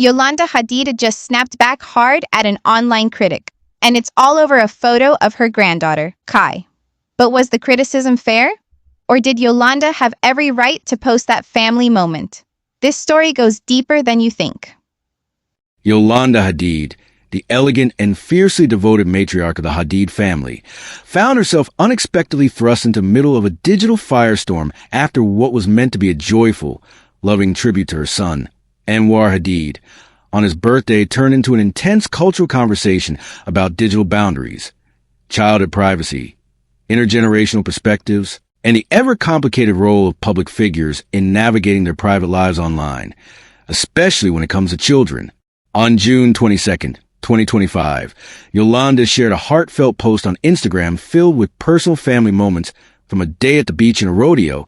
Yolanda Hadid just snapped back hard at an online critic, and it's all over a photo of her granddaughter, Khai. But was the criticism fair? Or did Yolanda have every right to post that family moment? This story goes deeper than you think. Yolanda Hadid, the elegant and fiercely devoted matriarch of the Hadid family, found herself unexpectedly thrust into the middle of a digital firestorm after what was meant to be a joyful, loving tribute to her son, Anwar Hadid, on his birthday turned into an intense cultural conversation about digital boundaries, childhood privacy, intergenerational perspectives, and the ever-complicated role of public figures in navigating their private lives online, especially when it comes to children. On June 22nd, 2025, Yolanda shared a heartfelt post on Instagram filled with personal family moments from a day at the beach and a rodeo,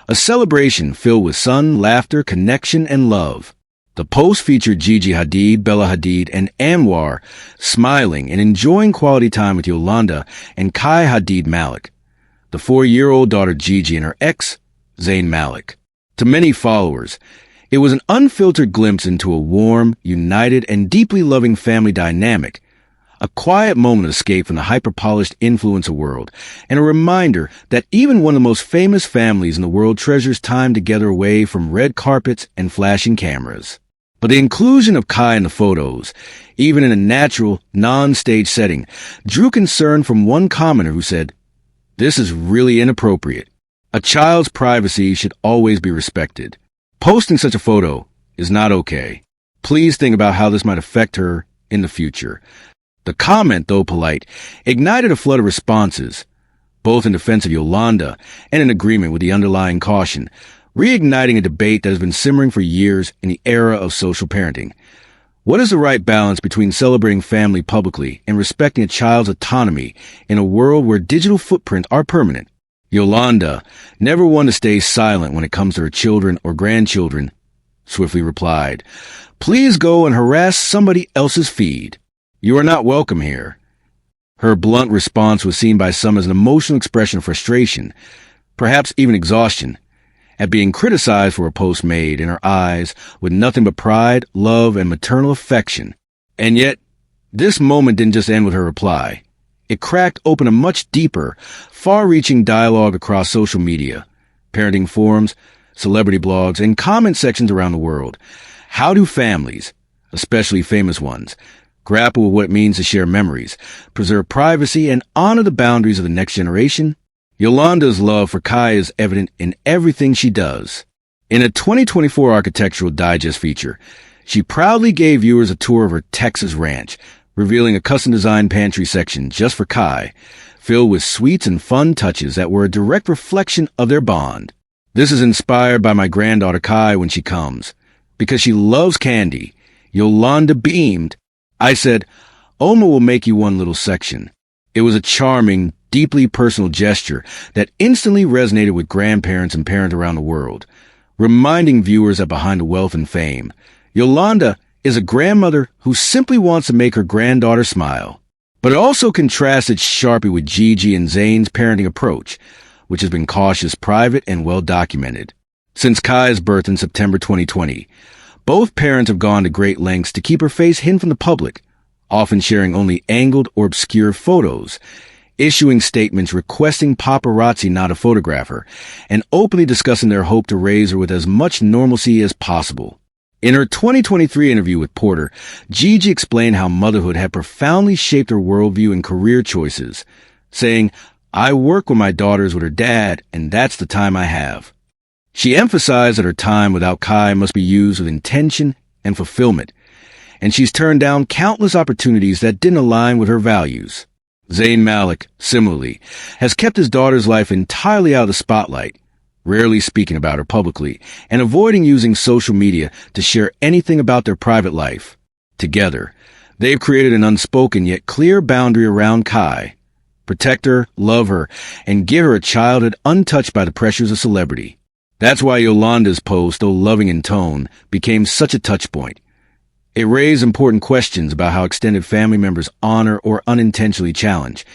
a celebration filled with sun, laughter, connection, and love. The post featured Gigi Hadid, Bella Hadid, and Anwar smiling and enjoying quality time with Yolanda and Khai Hadid Malik, the 4-year-old daughter Gigi and her ex, Zayn Malik. To many followers, it was an unfiltered glimpse into a warm, united, and deeply loving family dynamic, a quiet moment of escape from the hyper-polished influencer world, and a reminder that even one of the most famous families in the world treasures time together away from red carpets and flashing cameras. But the inclusion of Khai in the photos, even in a natural, non-stage setting, drew concern from one commenter who said, "This is really inappropriate. A child's privacy should always be respected. Posting such a photo is not okay. Please think about how this might affect her in the future." The comment, though polite, ignited a flood of responses, both in defense of Yolanda and in agreement with the underlying caution, reigniting a debate that has been simmering for years in the era of social parenting. What is the right balance between celebrating family publicly and respecting a child's autonomy in a world where digital footprints are permanent? Yolanda, never one to stay silent when it comes to her children or grandchildren, swiftly replied, "Please go and harass somebody else's feed. You are not welcome here." Her blunt response was seen by some as an emotional expression of frustration, perhaps even exhaustion, at being criticized for a post made, in her eyes, with nothing but pride, love, and maternal affection. And yet, this moment didn't just end with her reply. It cracked open a much deeper, far-reaching dialogue across social media, parenting forums, celebrity blogs, and comment sections around the world. How do families, especially famous ones, grapple with what it means to share memories, preserve privacy, and honor the boundaries of the next generation? Yolanda's love for Khai is evident in everything she does. In a 2024 Architectural Digest feature, she proudly gave viewers a tour of her Texas ranch, revealing a custom-designed pantry section just for Khai, filled with sweets and fun touches that were a direct reflection of their bond. "This is inspired by my granddaughter Khai when she comes. Because she loves candy," Yolanda beamed. "I said, Oma will make you one little section." It was a charming, deeply personal gesture that instantly resonated with grandparents and parents around the world, reminding viewers that behind the wealth and fame, Yolanda is a grandmother who simply wants to make her granddaughter smile. But it also contrasted sharply with Gigi and Zayn's parenting approach, which has been cautious, private, and well documented. Since Khai's birth in September 2020, both parents have gone to great lengths to keep her face hidden from the public, often sharing only angled or obscure photos, issuing statements requesting paparazzi not to photograph her, and openly discussing their hope to raise her with as much normalcy as possible. In her 2023 interview with Porter, Gigi explained how motherhood had profoundly shaped her worldview and career choices, saying, "I work when my daughter's with her dad, and that's the time I have." She emphasized that her time without Khai must be used with intention and fulfillment, and she's turned down countless opportunities that didn't align with her values. Zayn Malik, similarly, has kept his daughter's life entirely out of the spotlight, rarely speaking about her publicly, and avoiding using social media to share anything about their private life. Together, they've created an unspoken yet clear boundary around Khai. Protect her, love her, and give her a childhood untouched by the pressures of celebrity. That's why Yolanda's post, though loving in tone, became such a touchpoint. It raised important questions about how extended family members honor or unintentionally challenge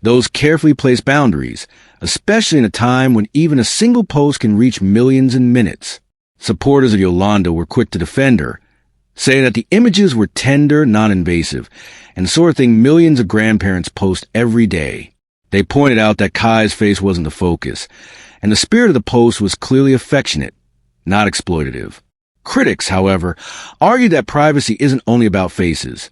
those carefully placed boundaries, especially in a time when even a single post can reach millions in minutes. Supporters of Yolanda were quick to defend her, saying that the images were tender, non-invasive, and the sort of thing millions of grandparents post every day. They pointed out that Khai's face wasn't the focus, and the spirit of the post was clearly affectionate, not exploitative. Critics, however, argued that privacy isn't only about faces.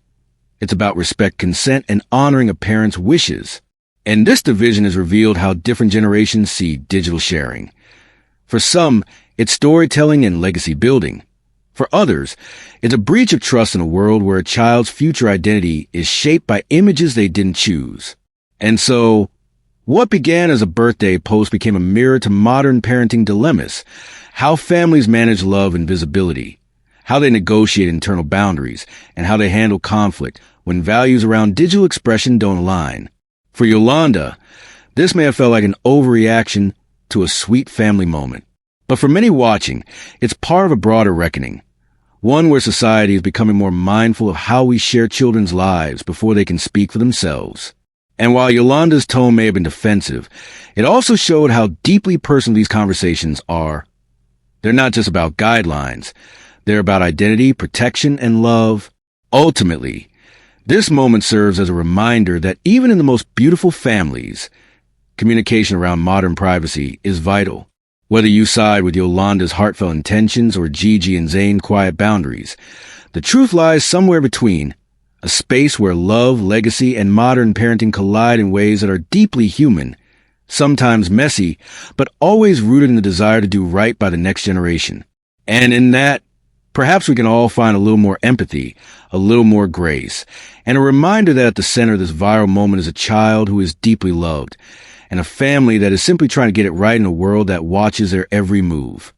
It's about respect, consent, and honoring a parent's wishes. And this division has revealed how different generations see digital sharing. For some, it's storytelling and legacy building. For others, it's a breach of trust in a world where a child's future identity is shaped by images they didn't choose. And so, what began as a birthday post became a mirror to modern parenting dilemmas: how families manage love and visibility, how they negotiate internal boundaries, and how they handle conflict when values around digital expression don't align. For Yolanda, this may have felt like an overreaction to a sweet family moment. But for many watching, it's part of a broader reckoning, one where society is becoming more mindful of how we share children's lives before they can speak for themselves. And while Yolanda's tone may have been defensive, it also showed how deeply personal these conversations are. They're not just about guidelines. They're about identity, protection, and love. Ultimately, this moment serves as a reminder that even in the most beautiful families, communication around modern privacy is vital. Whether you side with Yolanda's heartfelt intentions or Gigi and Zayn's quiet boundaries, the truth lies somewhere between, a space where love, legacy, and modern parenting collide in ways that are deeply human, sometimes messy, but always rooted in the desire to do right by the next generation. And in that, perhaps we can all find a little more empathy, a little more grace, and a reminder that at the center of this viral moment is a child who is deeply loved, and a family that is simply trying to get it right in a world that watches their every move.